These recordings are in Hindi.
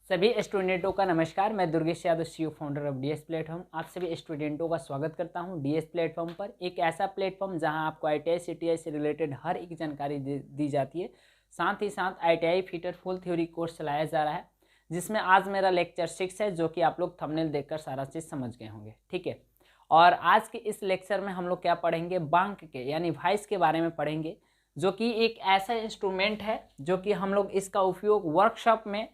सभी स्टूडेंटों का नमस्कार। मैं Durgesh Yadav, CEO founder of DS platform, आप सभी स्टूडेंटों का स्वागत करता हूं डीएस प्लेटफॉर्म पर। एक ऐसा प्लेटफॉर्म जहां आपको आईटीआई सीटीआई से रिलेटेड हर एक जानकारी दी जाती है। साथ ही साथ ITI fitter full theory course चलाया जा रहा है, जिसमें आज मेरा लेक्चर 6 है, जो कि आप लोग थंबनेल देखकर सारा चीज़ समझ गए होंगे। ठीक है, और आज के इस लेक्चर में हम लोग क्या पढ़ेंगे, बांक के यानी वॉइस के बारे में पढ़ेंगे, जो कि एक ऐसा इंस्ट्रूमेंट है जो कि हम लोग इसका उपयोग वर्कशॉप में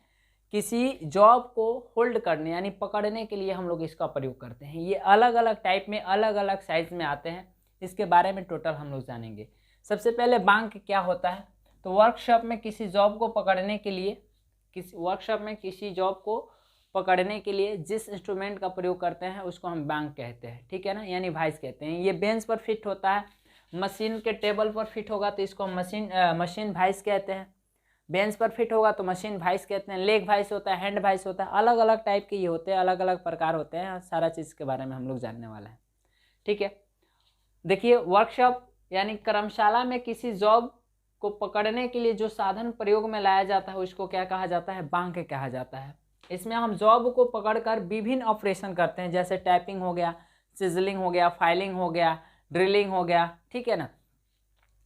किसी जॉब को होल्ड करने यानी पकड़ने के लिए हम लोग इसका प्रयोग करते हैं। ये अलग अलग टाइप में, अलग अलग साइज में आते हैं। इसके बारे में टोटल हम लोग जानेंगे। सबसे पहले बांक क्या होता है, तो वर्कशॉप में किसी जॉब को पकड़ने के लिए जिस इंस्ट्रूमेंट का प्रयोग करते हैं उसको हम बांक कहते हैं। ठीक है ना, यानी वाइस कहते हैं। ये बेंच पर फिट होता है, मशीन के टेबल पर फिट होगा तो इसको हम मशीन वाइस कहते हैं। बेंच पर फिट होगा तो मशीन वाइस कहते हैं। लेग वाइस होता है, हैंड वाइस होता है, अलग अलग टाइप के ये होते हैं, अलग अलग प्रकार होते हैं। सारा चीज़ के बारे में हम लोग जानने वाले हैं। ठीक है, देखिए, वर्कशॉप यानी कर्मशाला में किसी जॉब को पकड़ने के लिए जो साधन प्रयोग में लाया जाता है उसको क्या कहा जाता है, बांक कहा जाता है। इसमें हम जॉब को पकड़कर विभिन्न ऑपरेशन करते हैं, जैसे टाइपिंग हो गया, सिजलिंग हो गया, फाइलिंग हो गया, ड्रिलिंग हो गया। ठीक है ना,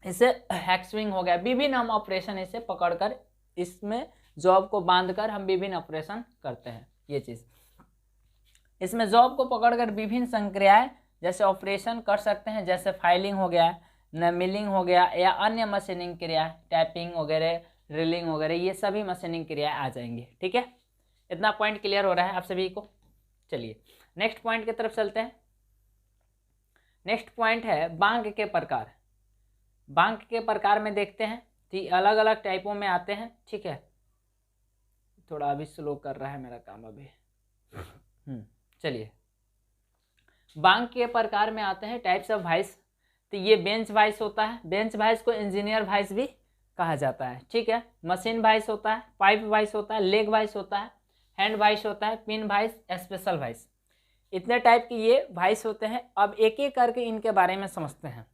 इसे हैक्सविंग हो गया। विभिन्न हम ऑपरेशन इसे पकड़कर, इसमें जॉब को बांधकर हम विभिन्न ऑपरेशन करते हैं। ये चीज़, इसमें जॉब को पकड़कर विभिन्न संक्रियाएं जैसे ऑपरेशन कर सकते हैं, जैसे फाइलिंग हो गया, मिलिंग हो गया, या अन्य मशीनिंग क्रिया, टाइपिंग वगैरह, ड्रिलिंग वगैरह, ये सभी मशीनिंग क्रियाएं आ जाएंगी। ठीक है, इतना पॉइंट क्लियर हो रहा है आप सभी को। चलिए नेक्स्ट पॉइंट की तरफ चलते हैं। नेक्स्ट पॉइंट है बांक के प्रकार। बांक के प्रकार में देखते हैं तो अलग अलग टाइपों में आते हैं। ठीक है, थोड़ा अभी स्लो कर रहा है मेरा काम अभी। चलिए, बांक के प्रकार में आते हैं टाइप्स ऑफ वॉइस। तो ये बेंच वॉइस होता है। बेंच वॉइस को इंजीनियर वॉइस भी कहा जाता है। ठीक है, मशीन वॉइस होता है, पाइप वॉइस होता है, लेग वॉइस होता है, हैंड वॉइस होता है, पिन वॉइस, स्पेशल वॉइस। इतने टाइप के ये वॉइस होते हैं। अब एक एक करके इनके बारे में समझते हैं।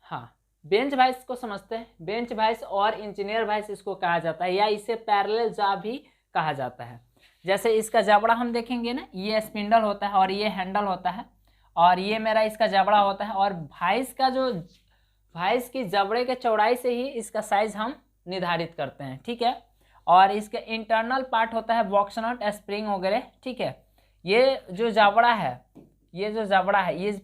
हाँ, बेंच वॉइस को समझते हैं। बेंच वॉइस और इंजीनियर वॉइस इसको कहा जाता है, या इसे पैरेलल जॉब भी कहा जाता है। जैसे इसका जबड़ा हम देखेंगे ना, ये स्पिंडल होता है और ये हैंडल होता है, और ये मेरा इसका जबड़ा होता है। और वॉइस की जबड़े के चौड़ाई से ही इसका साइज हम निर्धारित करते हैं। ठीक है, और इसका इंटरनल पार्ट होता है बॉक्स नट, स्प्रिंग वगैरह। ठीक है, ये जो जबड़ा है ये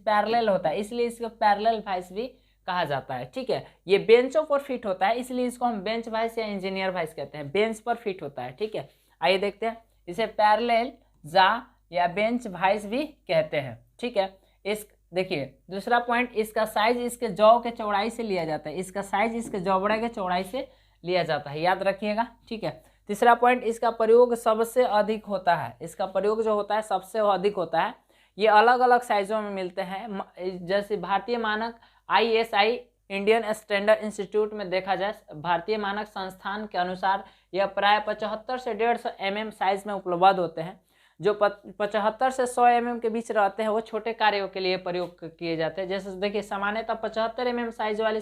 पैरेलल होता है, इसलिए इसको पैरेलल वॉइस भी कहा जाता है। ठीक है, ये बेंचों पर फिट होता है, इसलिए इसको हम बेंच वॉइस या इंजीनियर वॉइस कहते हैं। बेंच पर फिट होता है। ठीक है, आइए देखते हैं, इसे पैरेलल जा या बेंच वॉइस भी कहते हैं। ठीक है, इस देखिए दूसरा पॉइंट, इसका साइज इसके जौ के चौड़ाई से लिया जाता है। इसका साइज इसके जबड़े के चौड़ाई से लिया जाता है, याद रखिएगा। ठीक है, तीसरा पॉइंट, इसका प्रयोग सबसे अधिक होता है। इसका प्रयोग जो होता है सबसे अधिक होता है। ये अलग अलग साइजों में मिलते हैं। जैसे भारतीय मानक ISI इंडियन स्टैंडर्ड इंस्टीट्यूट में देखा जाए, भारतीय मानक संस्थान के अनुसार यह प्राय 75 से 150 mm साइज में उपलब्ध होते हैं। जो 75 से 100 mm के बीच रहते हैं वो छोटे कार्यों के लिए प्रयोग किए जाते हैं। जैसे देखिए, सामान्यतः 75 mm साइज वाले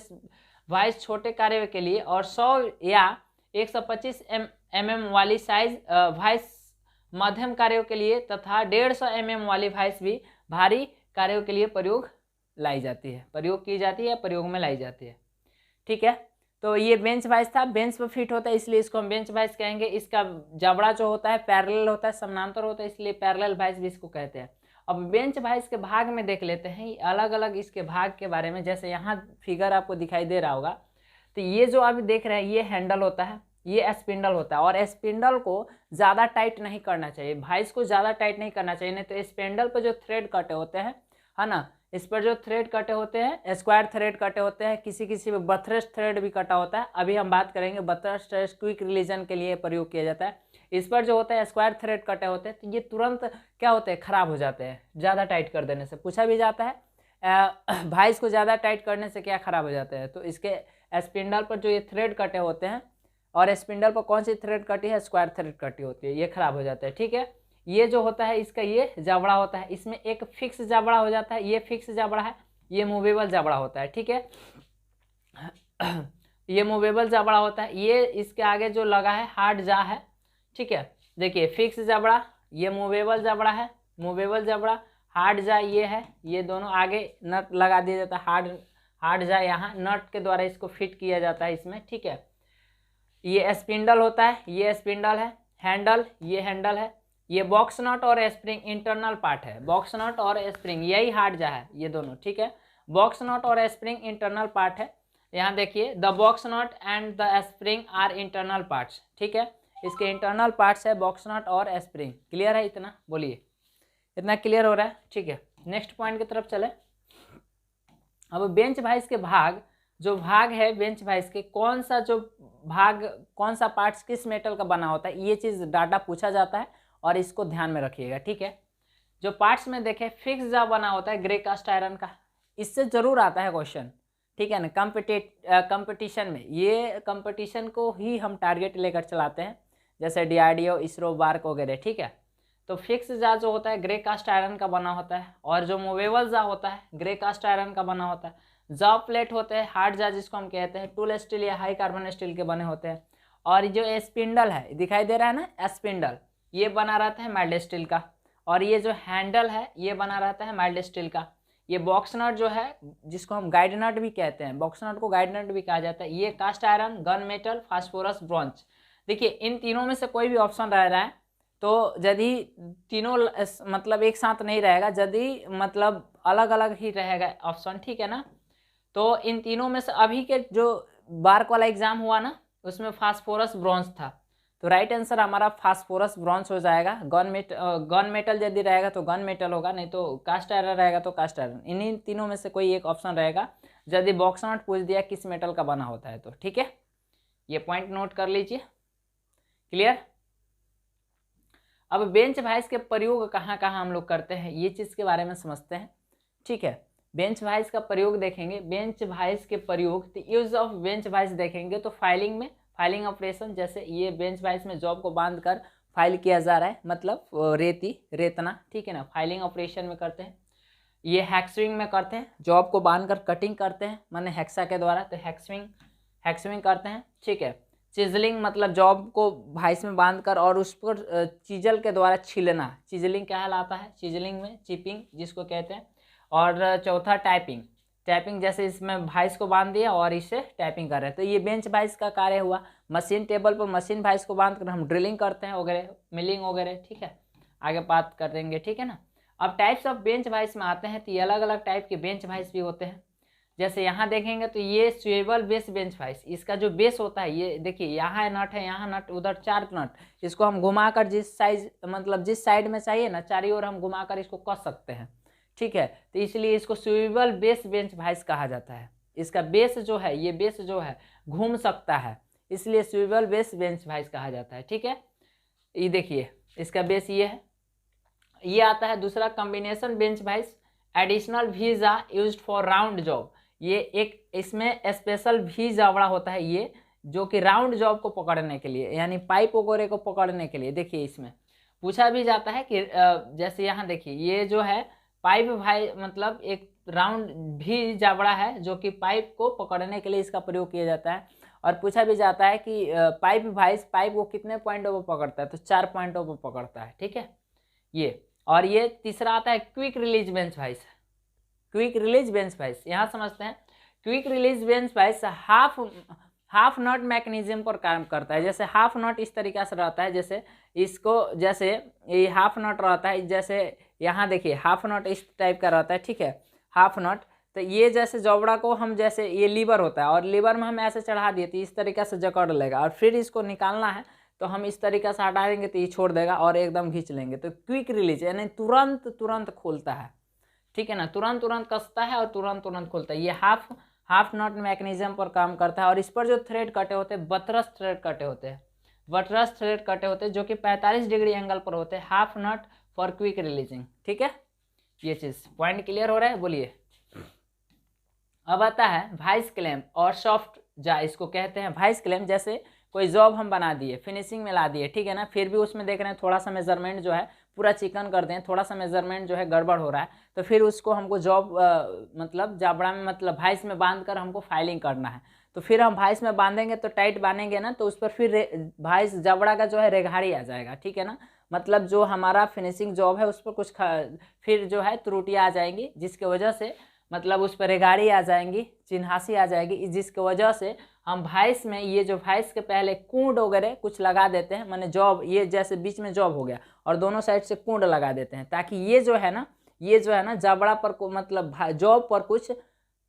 वॉइस छोटे कार्यों के लिए, और 100 या 125 mm वाली साइज वॉइस मध्यम कार्यों के लिए, तथा 150 mm वाली वॉइस भी भारी कार्यों के लिए प्रयोग की जाती है, प्रयोग में लाई जाती है। ठीक है, तो ये बेंच वॉइस था, बेंच पर फिट होता है, इसलिए इसको हम बेंच वॉइस कहेंगे। इसका जबड़ा जो होता है पैरेलल होता है, समानांतर होता है, इसलिए पैरेलल वॉइस भी इसको कहते हैं। अब बेंच वॉइस के भाग में देख लेते हैं, अलग अलग इसके भाग के बारे में। जैसे यहाँ फिगर आपको दिखाई दे रहा होगा, तो ये जो आप देख रहे हैं ये हैंडल होता है, ये स्पिंडल होता है। और स्पिंडल को ज़्यादा टाइट नहीं करना चाहिए, वॉइस को ज़्यादा टाइट नहीं करना चाहिए, नहीं तो स्पिंडल पर जो थ्रेड कटे होते हैं, है ना, इस पर जो थ्रेड कटे होते हैं, स्क्वायर थ्रेड कटे होते हैं, किसी में बथरस थ्रेड भी कटा होता है। अभी हम बात करेंगे बथरस थ्रेड क्विक रिलीजन के लिए प्रयोग किया जाता है। इस पर जो होता है स्क्वायर थ्रेड कटे होते हैं, तो ये तुरंत क्या होते हैं, खराब हो जाते हैं ज़्यादा टाइट कर देने से। पूछा भी जाता है वॉइस को ज़्यादा टाइट करने से क्या खराब हो जाते हैं, तो इसके स्पिंडल पर जो ये थ्रेड कटे होते हैं, और स्पिंडल पर कौन सी थ्रेड कटी है, स्क्वायर थ्रेड कटी होती है, ये खराब हो जाता है। ठीक है, ये जो होता है इसका ये जबड़ा होता है, इसमें एक फिक्स जबड़ा हो जाता है, ये फिक्स जबड़ा है, ये मूवेबल जबड़ा होता है। ठीक है, ये मूवेबल जबड़ा होता है। ये इसके आगे जो लगा है हार्ड जा है, ठीक है। देखिए फिक्स जबड़ा, ये मूवेबल जबड़ा है, मूवेबल जबड़ा, हार्ड जा ये है, ये दोनों आगे नट लगा दिया जाता है, हार्ड जा यहाँ नट के द्वारा इसको फिट किया जाता है इसमें, ठीक है। ये स्पिंडल होता है, ये स्पिंडल है, हैंडल, ये हैंडल है, ये बॉक्स नट और स्प्रिंग इंटरनल पार्ट है, बॉक्स नट और स्प्रिंग यही हार्ड जा है ये दोनों, ठीक है। बॉक्स नट और स्प्रिंग इंटरनल पार्ट है। यहाँ देखिए the box nut and the spring are internal parts, ठीक है। इसके इंटरनल पार्ट्स है बॉक्स नट और स्प्रिंग। क्लियर है इतना? बोलिए, इतना क्लियर हो रहा है? ठीक है, नेक्स्ट पॉइंट की तरफ चले। अब बेंच वाइस के भाग, जो भाग है बेंच वाइस के, कौन सा जो भाग, कौन सा पार्ट्स किस मेटल का बना होता है, ये चीज़ डाटा पूछा जाता है और इसको ध्यान में रखिएगा, ठीक है। जो पार्ट्स में देखें फिक्स जा बना होता है ग्रे कास्ट आयरन का, इससे जरूर आता है क्वेश्चन, ठीक है ना। कंपटीशन में, ये कंपटीशन को ही हम टारगेट लेकर चलाते हैं, जैसे DRDO, इसरो, बार्क वगैरह, ठीक है। तो फिक्स जा जो होता है ग्रे कास्ट आयरन का बना होता है, और जो मूवेबल जा होता है ग्रे कास्ट आयरन का बना होता है। जा प्लेट होते हैं हार्ड जा जिसको हम कहते हैं, टूल स्टील या हाई कार्बन स्टील के बने होते हैं। और जो स्पिंडल है दिखाई दे रहा है ना, स्पिंडल, ये बना रहता है माइल्ड स्टील का। और ये जो हैंडल है ये बना रहता है माइल्ड स्टील का। ये बॉक्स नट जो है जिसको हम गाइड नट भी कहते हैं, बॉक्स नट को गाइड नट भी कहा जाता है, ये cast iron, gun metal, phosphorus, bronze. देखिए इन तीनों में से कोई भी ऑप्शन रह रहा है तो यदि तीनों मतलब एक साथ नहीं रहेगा, यदि मतलब अलग अलग ही रहेगा ऑप्शन, ठीक है ना। तो इन तीनों में से अभी के जो बार्क वाला एग्जाम हुआ ना उसमें फास्फोरस ब्रॉन्ज था, तो राइट आंसर हमारा फास्फोरस ब्रॉन्ज हो जाएगा। गन मेटल यदि रहेगा तो गन मेटल होगा, नहीं तो कास्ट आयरन रहेगा तो कास्ट आयरन। इन्हीं तीनों में से कोई एक ऑप्शन रहेगा यदि बॉक्स नट पूछ दिया किस मेटल का बना होता है तो, ठीक है। ये पॉइंट नोट कर लीजिए, क्लियर। अब बेंच वाइस के प्रयोग कहाँ कहाँ हम लोग करते हैं ये चीज़ के बारे में समझते हैं, ठीक है। बेंच वाइस का प्रयोग देखेंगे, बेंच वाइस के प्रयोग, तो यूज ऑफ बेंच वाइस देखेंगे तो फाइलिंग में, फाइलिंग ऑपरेशन, जैसे ये बेंच वाइस में जॉब को बांध कर फाइल किया जा रहा है, मतलब रेतना, ठीक है ना, फाइलिंग ऑपरेशन में करते हैं। ये हैक्सविंग में करते हैं, जॉब को बांध कर कटिंग करते हैं, माने हेक्सा के द्वारा, तो हैक्सविंग करते हैं, ठीक है। चिजलिंग मतलब जॉब को भाइस में बांध कर और उस पर चिजल के द्वारा छीलना, चिजलिंग कहलाता है, चिजलिंग में चिपिंग जिसको कहते हैं। और चौथा टाइपिंग, जैसे इसमें भाइस को बांध दिया और इसे टाइपिंग कर रहे हैं, तो ये बेंच भाइस का कार्य हुआ। मशीन टेबल पर मशीन भाइस को बांध कर हम ड्रिलिंग करते हैं वगैरह, मिलिंग वगैरह, ठीक है, आगे बात कर देंगे, ठीक है ना। अब टाइप्स ऑफ बेंच भाइस में आते हैं तो ये अलग अलग टाइप के बेंच भाइस भी होते हैं। जैसे यहाँ देखेंगे तो ये स्वेबल बेस बेंच भाइस, इसका जो बेस होता है ये देखिए, यहाँ नट है, यहाँ नट, उधर 4 नट, इसको हम घुमाकर जिस साइज मतलब जिस साइड में चाहिए ना चारों ओर हम घुमाकर इसको कस सकते हैं, ठीक है। तो इसलिए इसको स्विवेबल बेस बेंच भाइस कहा जाता है। इसका बेस जो है, ये बेस जो है घूम सकता है, इसलिए स्विवेबल बेस बेंच भाइस कहा जाता है, ठीक है। ये देखिए इसका बेस ये है। ये आता है दूसरा combination bench vice, additional vises are used for round job. ये एक इसमें स्पेशल भी जबड़ा होता है ये, जो कि राउंड जॉब को पकड़ने के लिए, यानी पाइप वगैरह को पकड़ने के लिए। देखिए इसमें पूछा भी जाता है कि जैसे यहाँ देखिए ये जो है पाइप भाई मतलब एक राउंड भी जबड़ा है जो कि पाइप को पकड़ने के लिए इसका प्रयोग किया जाता है। और पूछा भी जाता है कि पाइप भाइस पाइप को कितने पॉइंटों पर पकड़ता है, तो 4 पॉइंटों पर पकड़ता है, ठीक है ये। और ये तीसरा आता है quick release bench vice, quick release bench vice. यहाँ समझते हैं, quick release bench vice half nut mechanism पर काम करता है। जैसे हाफ नट इस तरीके से रहता है, जैसे इसको, जैसे ये हाफ नट रहता है, जैसे यहाँ देखिए हाफ नट इस टाइप का रहता है, ठीक है, हाफ नट। तो ये जैसे जबड़ा को हम, जैसे ये लीवर होता है और लीवर में हम ऐसे चढ़ा दिए तो इस तरीके से जकड़ लेगा, और फिर इसको निकालना है तो हम इस तरीके से हटा देंगे तो ये छोड़ देगा और एकदम खींच लेंगे। तो क्विक रिलीज यानी तुरंत खोलता है, ठीक है ना, तुरंत कसता है और तुरंत खोलता है। ये हाफ नट मैकेनिज्म पर काम करता है। और इस पर जो थ्रेड कटे होते हैं बटरस थ्रेड कटे होते हैं, बटरस थ्रेड कटे होते हैं जो कि 45 डिग्री एंगल पर होते हैं। Half nut for quick releasing, ठीक है, ये चीज़ पॉइंट क्लियर हो रहा है। बोलिए, अब आता है वाइस क्लैंप और सॉफ्ट जा, इसको कहते हैं वाइस क्लैंप। जैसे कोई जॉब हम बना दिए, फिनिशिंग में ला दिए, ठीक है ना, फिर भी उसमें देख रहे हैं थोड़ा सा मेजरमेंट जो है पूरा चिकन कर दें, थोड़ा सा मेजरमेंट जो है गड़बड़ हो रहा है, तो फिर उसको हमको जॉब मतलब जबड़ा में मतलब वाइस में बांध कर हमको फाइलिंग करना है। तो फिर हम भाइस में बांधेंगे तो टाइट बांधेंगे ना, तो उस पर फिर भाइस जबड़ा का जो है रेघाड़ी आ जाएगा, ठीक है ना। मतलब जो हमारा फिनिशिंग जॉब है उस पर कुछ फिर जो है त्रुटियाँ आ जाएंगी, जिसकी वजह से मतलब उस पर रेघाड़ी आ जाएंगी, चिन्हासी आ जाएगी, जिसकी वजह से हम भाइस में ये जो भाइस के पहले कूंड वगैरह कुछ लगा देते हैं, माने जॉब, ये जैसे बीच में जॉब हो गया और दोनों साइड से कूंड लगा देते हैं, ताकि ये जो है ना जबड़ा पर को मतलब जॉब पर कुछ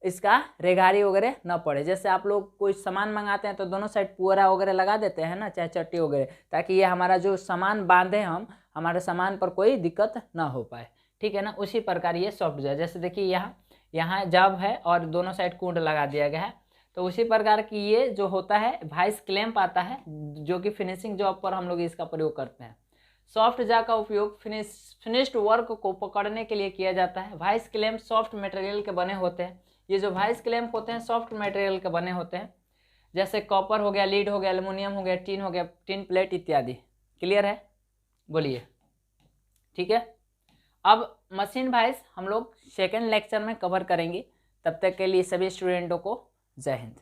इसका रेघाड़ी वगैरह न पड़े। जैसे आप लोग कोई सामान मंगाते हैं तो दोनों साइड पुअरा वगैरह लगा देते हैं ना, चाहे चट्टी वगैरह, ताकि ये हमारा जो सामान बांधे हम हमारे सामान पर कोई दिक्कत ना हो पाए, ठीक है ना। उसी प्रकार ये सॉफ्ट जॉब, जैसे देखिए यहाँ जॉब है और दोनों साइड कूंड लगा दिया गया है, तो उसी प्रकार की ये जो होता है वाइस क्लैंप आता है, जो कि फिनिशिंग जॉब पर हम लोग इसका प्रयोग करते हैं। सॉफ्ट जा का उपयोग फिनिश्ड वर्क को पकड़ने के लिए किया जाता है। वाइस क्लैंप सॉफ्ट मटेरियल के बने होते हैं। ये जो वाइस क्लैंप होते हैं सॉफ्ट मटेरियल के बने होते हैं, जैसे कॉपर हो गया, लीड हो गया, एल्युमिनियम हो गया, टीन हो गया, टीन प्लेट इत्यादि। क्लियर है, बोलिए, ठीक है। अब मशीन वाइस हम लोग सेकेंड लेक्चर में कवर करेंगे। तब तक के लिए सभी स्टूडेंटों को जय हिंद।